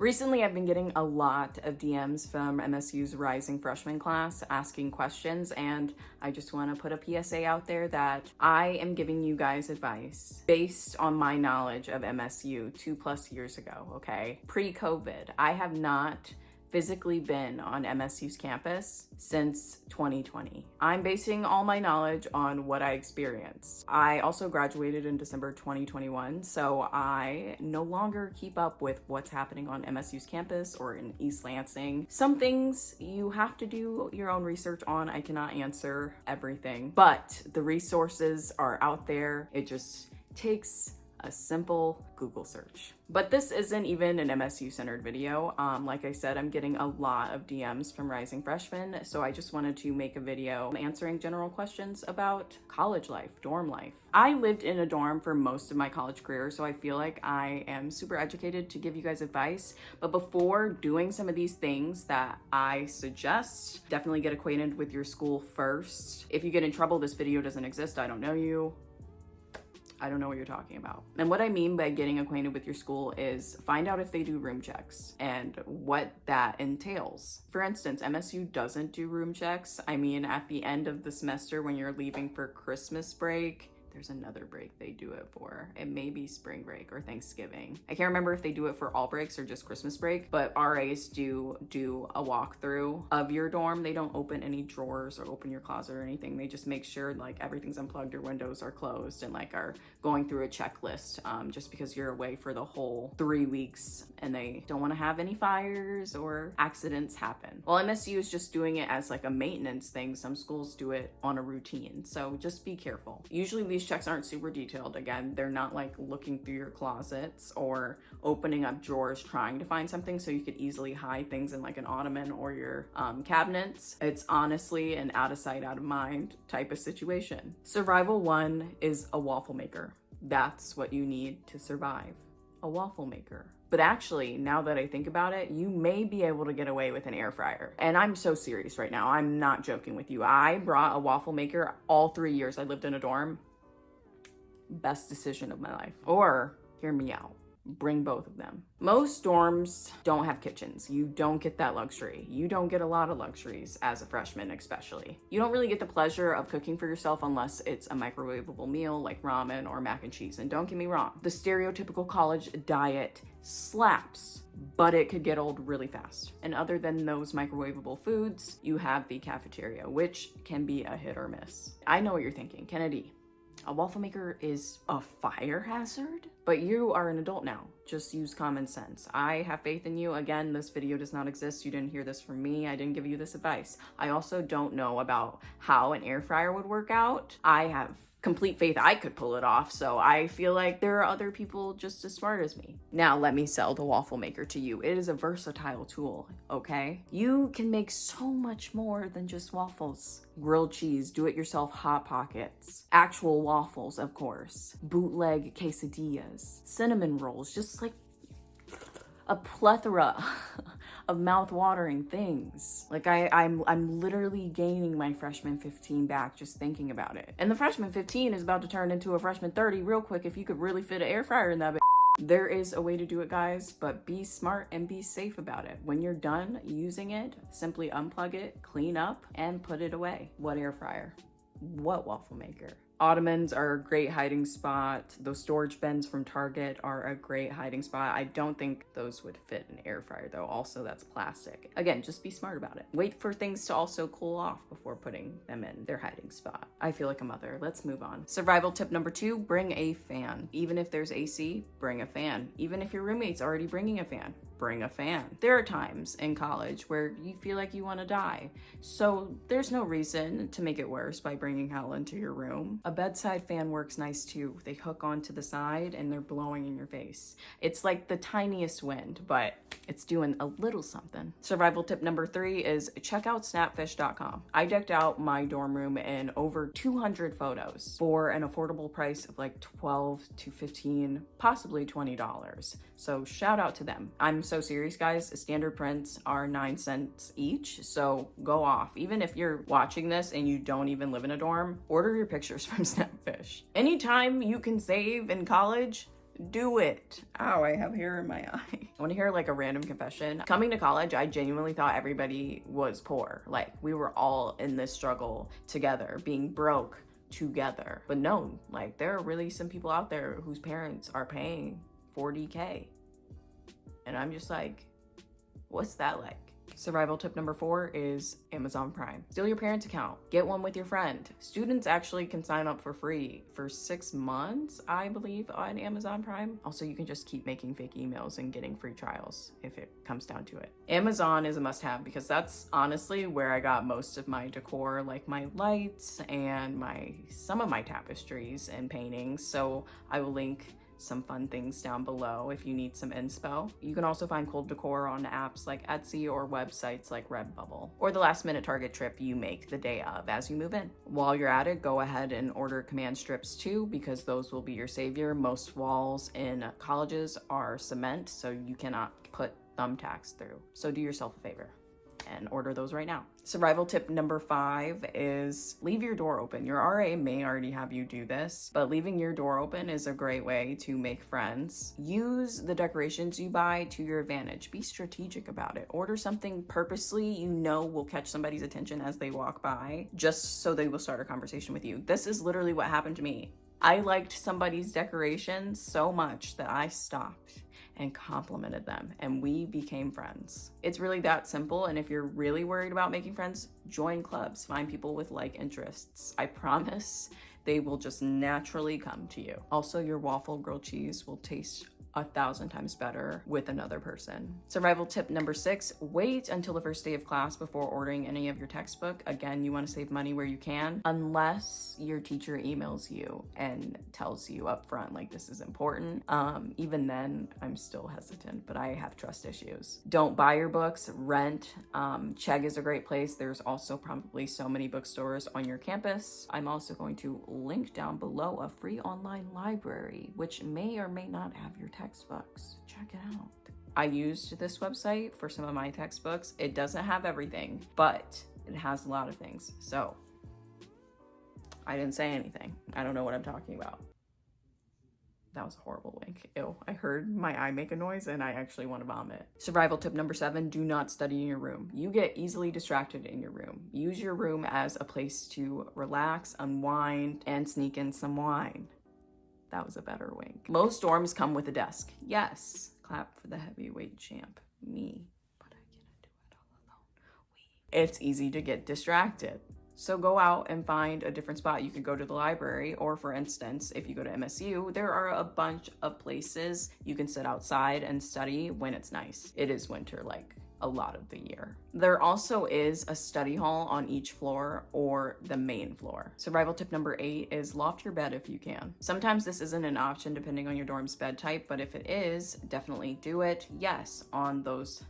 Recently, I've been getting a lot of DMs from MSU's rising freshman class asking questions, and I just want to put a PSA out there that I am giving you guys advice based on my knowledge of MSU 2+ years ago, okay? Pre-COVID, I have not physically been on MSU's campus since 2020. I'm basing all my knowledge on what I experienced. I also graduated in December 2021, so I no longer keep up with what's happening on MSU's campus or in East Lansing. Some things you have to do your own research on. I cannot answer everything, but the resources are out there. It just takes a simple Google search. But this isn't even an MSU-centered video. Like I said, I'm getting a lot of DMs from rising freshmen, so I just wanted to make a video answering general questions about college life, dorm life. I lived in a dorm for most of my college career, so I feel like I am super educated to give you guys advice. But before doing some of these things that I suggest, definitely get acquainted with your school first. If you get in trouble, this video doesn't exist. I don't know you. I don't know what you're talking about. And what I mean by getting acquainted with your school is find out if they do room checks and what that entails. For instance, MSU doesn't do room checks. I mean, at the end of the semester when you're leaving for Christmas break, there's another break they do it for. It may be spring break or Thanksgiving. I can't remember if they do it for all breaks or just Christmas break, but RAs do a walkthrough of your dorm. They don't open any drawers or open your closet or anything. They just make sure like everything's unplugged, your windows are closed, and like are going through a checklist just because you're away for the whole 3 weeks and they don't want to have any fires or accidents happen. Well, MSU is just doing it as like a maintenance thing. Some schools do it on a routine, so just be careful. Usually these checks aren't super detailed. Again, they're not like looking through your closets or opening up drawers trying to find something so you could easily hide things in like an ottoman or your cabinets. It's honestly an out of sight, out of mind type of situation. Survival 1 is a waffle maker. That's what you need to survive. A waffle maker. But actually, now that I think about it, you may be able to get away with an air fryer. And I'm so serious right now. I'm not joking with you. I brought a waffle maker all 3 years I lived in a dorm. Best decision of my life. Or, hear me out, bring both of them. Most dorms don't have kitchens. You don't get that luxury. You don't get a lot of luxuries as a freshman, especially. You don't really get the pleasure of cooking for yourself unless it's a microwavable meal like ramen or mac and cheese. And don't get me wrong, the stereotypical college diet slaps, but it could get old really fast. And other than those microwavable foods, you have the cafeteria, which can be a hit or miss. I know what you're thinking, Kennedy. A waffle maker is a fire hazard? But you are an adult now. Just use common sense. I have faith in you. Again, this video does not exist. You didn't hear this from me. I didn't give you this advice. I also don't know about how an air fryer would work out. I have complete faith I could pull it off, so I feel like there are other people just as smart as me. Now let me sell the waffle maker to you. It is a versatile tool, okay? You can make so much more than just waffles. Grilled cheese, do-it-yourself Hot Pockets, actual waffles, of course, bootleg quesadillas, cinnamon rolls, just like a plethora of mouth-watering things. Like I'm literally gaining my freshman 15 back just thinking about it. And the freshman 15 is about to turn into a freshman 30 real quick if you could really fit an air fryer in that. There is a way to do it, guys, but be smart and be safe about it. When you're done using it, simply unplug it, clean up, and put it away. What air fryer? What waffle maker? Ottomans are a great hiding spot. Those storage bins from Target are a great hiding spot. I don't think those would fit an air fryer though. Also, that's plastic. Again, just be smart about it. Wait for things to also cool off before putting them in their hiding spot. I feel like a mother. Let's move on. Survival tip number 2, bring a fan. Even if there's AC, bring a fan. Even if your roommate's already bringing a fan, bring a fan. There are times in college where you feel like you want to die. So there's no reason to make it worse by bringing hell into your room. A bedside fan works nice too. They hook onto the side and they're blowing in your face. It's like the tiniest wind, but it's doing a little something. Survival tip number 3 is check out snapfish.com. I decked out my dorm room in over 200 photos for an affordable price of like $12 to $15, possibly $20. So shout out to them. I'm so serious, guys. Standard prints are 9 cents each, so go off. Even if you're watching this and you don't even live in a dorm, order your pictures from Snapfish. Anytime you can save in college, Do it. Ow, I have hair in my eye. I want to hear like a random confession. Coming to college, I genuinely thought everybody was poor. Like we were all in this struggle together, being broke together. But no, like there are really some people out there whose parents are paying $40K. And I'm just like, what's that like? Survival tip number 4 is Amazon Prime. Steal your parents' account. Get one with your friend. Students actually can sign up for free for 6 months, I believe, on Amazon Prime. Also, you can just keep making fake emails and getting free trials if it comes down to it. Amazon is a must-have because that's honestly where I got most of my decor, like my lights and some of my tapestries and paintings. So I will link some fun things down below if you need some inspo. You can also find cool decor on apps like Etsy or websites like Redbubble, or the last minute Target trip you make the day of as you move in. While you're at it, go ahead and order command strips too, because those will be your savior. Most walls in colleges are cement, so you cannot put thumbtacks through. So do yourself a favor and order those right now. Survival tip number 5 is leave your door open. Your RA may already have you do this, but leaving your door open is a great way to make friends. Use the decorations you buy to your advantage. Be strategic about it. Order something purposely you know will catch somebody's attention as they walk by, just so they will start a conversation with you. This is literally what happened to me. I liked somebody's decorations so much that I stopped and complimented them, and we became friends. It's really that simple, and if you're really worried about making friends, join clubs, find people with like interests. I promise they will just naturally come to you. Also, your waffle grilled cheese will taste 1,000 times better with another person. Survival tip number 6, wait until the first day of class before ordering any of your textbook. Again, you want to save money where you can, unless your teacher emails you and tells you up front, like, this is important. Even then, I'm still hesitant, but I have trust issues. Don't buy your books, rent. Chegg is a great place. There's also probably so many bookstores on your campus. I'm also going to link down below a free online library, which may or may not have your textbooks. Check it out. I used this website for some of my textbooks. It doesn't have everything, but it has a lot of things. So I didn't say anything. I don't know what I'm talking about. That was a horrible wink. Ew, I heard my eye make a noise and I actually want to vomit. Survival tip number 7, do not study in your room. You get easily distracted in your room. Use your room as a place to relax, unwind, and sneak in some wine. That was a better wink. Most dorms come with a desk. Yes, clap for the heavyweight champ, me. But I cannot do it all alone. It's easy to get distracted. So go out and find a different spot. You could go to the library, or for instance, if you go to MSU, there are a bunch of places you can sit outside and study when it's nice. It is winter, like a lot of the year. There also is a study hall on each floor or the main floor. Survival tip number 8 is loft your bed if you can. Sometimes this isn't an option depending on your dorm's bed type, but if it is, definitely do it. Yes, on those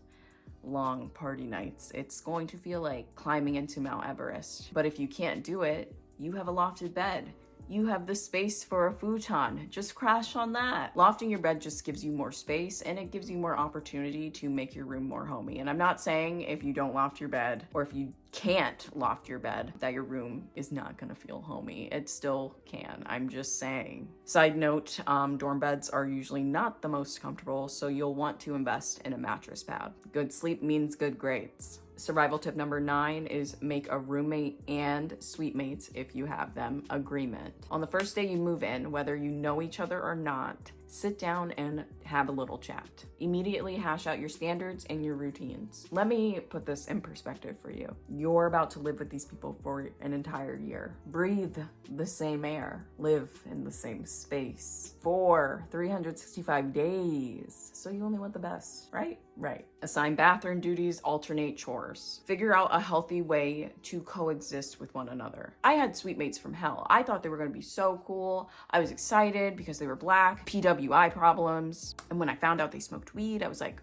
long party nights, it's going to feel like climbing into Mount Everest. But if you can't do it, you have a lofted bed. You have the space for a futon. Just crash on that. Lofting your bed just gives you more space, and it gives you more opportunity to make your room more homey. And I'm not saying if you don't loft your bed, or if you can't loft your bed, that your room is not gonna feel homey. It still can. I'm just saying. Side note, dorm beds are usually not the most comfortable, so you'll want to invest in a mattress pad. Good sleep means good grades. Survival tip number 9 is make a roommate and suitemates, if you have them, agreement. On the first day you move in, whether you know each other or not, sit down and have a little chat. Immediately hash out your standards and your routines. Let me put this in perspective for you. You're about to live with these people for an entire year. Breathe the same air. Live in the same space for 365 days. So you only want the best, right? Right. Assign bathroom duties, alternate chores. Figure out a healthy way to coexist with one another. I had suitemates from hell. I thought they were going to be so cool. I was excited because they were black, PWI problems. And when I found out they smoked weed, I was like,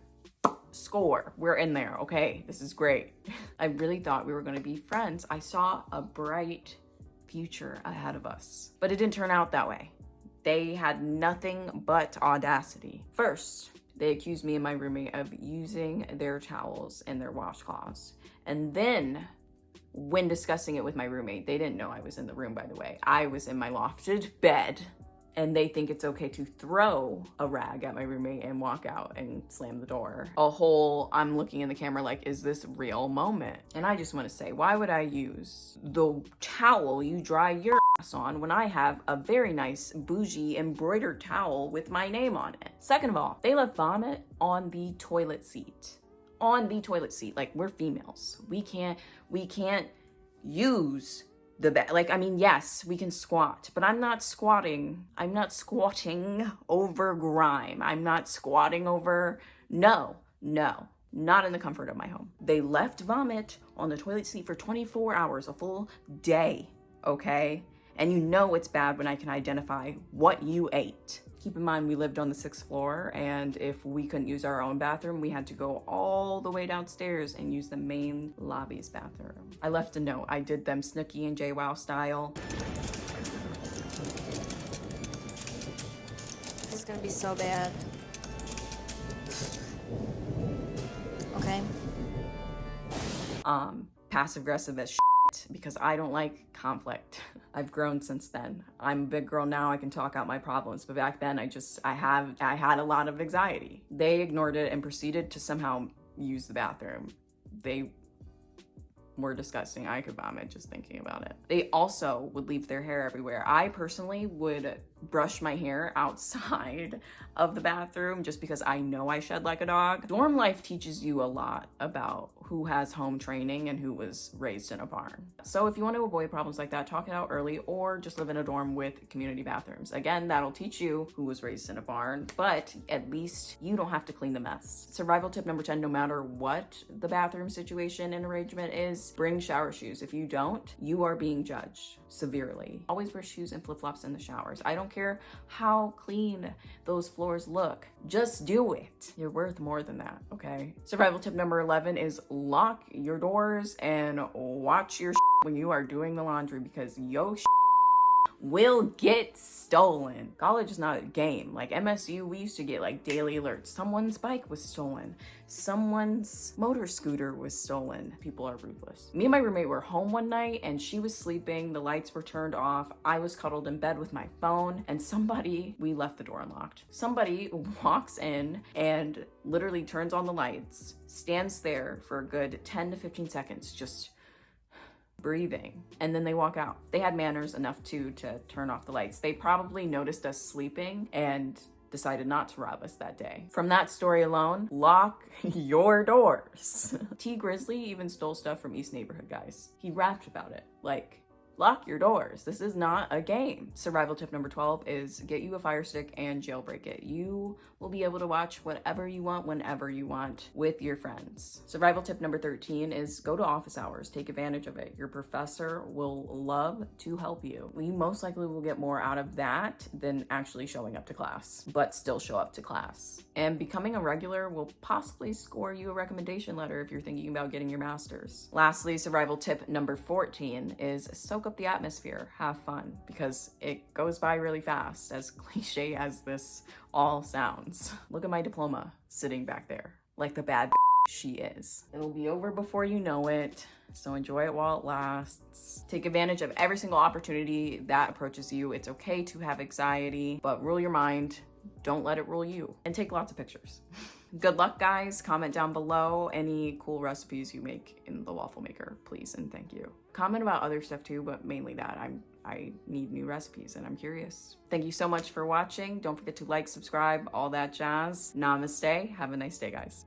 score, we're in there. Okay, this is great. I really thought we were going to be friends. I saw a bright future ahead of us, but it didn't turn out that way. They had nothing but audacity. First, they accused me and my roommate of using their towels and their washcloths. And then when discussing it with my roommate, they didn't know I was in the room, by the way. I was in my lofted bed and they think it's okay to throw a rag at my roommate and walk out and slam the door. A whole I'm looking in the camera like, is this real moment? And I just want to say, why would I use the towel you dry your ass on when I have a very nice bougie embroidered towel with my name on it? Second of all, they left vomit on the toilet seat. On the toilet seat. Like, we're females. We can't use like, I mean, yes, we can squat, but I'm not squatting over grime. I'm not squatting over, no, not in the comfort of my home. They left vomit on the toilet seat for 24 hours, a full day, okay? And you know it's bad when I can identify what you ate. Keep in mind, we lived on the 6th floor, and if we couldn't use our own bathroom, we had to go all the way downstairs and use the main lobby's bathroom. I left a note. I did them Snooki and JWoww style. This is gonna be so bad. Okay. Passive aggressive as because I don't like conflict. I've grown since then. I'm a big girl now, I can talk out my problems, but back then I had a lot of anxiety. They ignored it and proceeded to somehow use the bathroom. They were disgusting. I could vomit just thinking about it. They also would leave their hair everywhere. I personally would brush my hair outside of the bathroom just because I know I shed like a dog. Dorm life teaches you a lot about who has home training and who was raised in a barn. So if you want to avoid problems like that, talk it out early or just live in a dorm with community bathrooms. Again, that'll teach you who was raised in a barn, but at least you don't have to clean the mess. Survival tip number 10, no matter what the bathroom situation and arrangement is, bring shower shoes. If you don't, you are being judged severely. Always wear shoes and flip-flops in the showers. I don't care how clean those floors look. Just do it. You're worth more than that, okay? Survival tip number 11 is lock your doors and watch your when you are doing the laundry because yo will get stolen. College is not a game. Like MSU, we used to get like daily alerts. Someone's bike was stolen. Someone's motor scooter was stolen. People are ruthless. Me and my roommate were home one night and she was sleeping. The lights were turned off. I was cuddled in bed with my phone and we left the door unlocked. Somebody walks in and literally turns on the lights, stands there for a good 10 to 15 seconds, just breathing, and then they walk out. They had manners enough to turn off the lights. They probably noticed us sleeping and decided not to rob us that day. From that story alone, lock your doors. T Grizzly even stole stuff from East Neighborhood, guys. He rapped about it. Like, lock your doors. This is not a game. Survival tip number 12 is get you a Fire Stick and jailbreak it. You will be able to watch whatever you want, whenever you want with your friends. Survival tip number 13 is go to office hours. Take advantage of it. Your professor will love to help you. You most likely will get more out of that than actually showing up to class, but still show up to class. And becoming a regular will possibly score you a recommendation letter if you're thinking about getting your master's. Lastly, survival tip number 14 is soak up the atmosphere, have fun, because it goes by really fast, as cliche as this all sounds. Look at my diploma sitting back there, like the bad she is. It'll be over before you know it, so enjoy it while it lasts. Take advantage of every single opportunity that approaches you. It's okay to have anxiety, but rule your mind. Don't let it rule you. And take lots of pictures. Good luck, guys. Comment down below any cool recipes you make in the waffle maker, please and thank you. Comment about other stuff too, but mainly that. I need new recipes and I'm curious. Thank you so much for watching. Don't forget to like, subscribe, all that jazz. Namaste. Have a nice day, guys.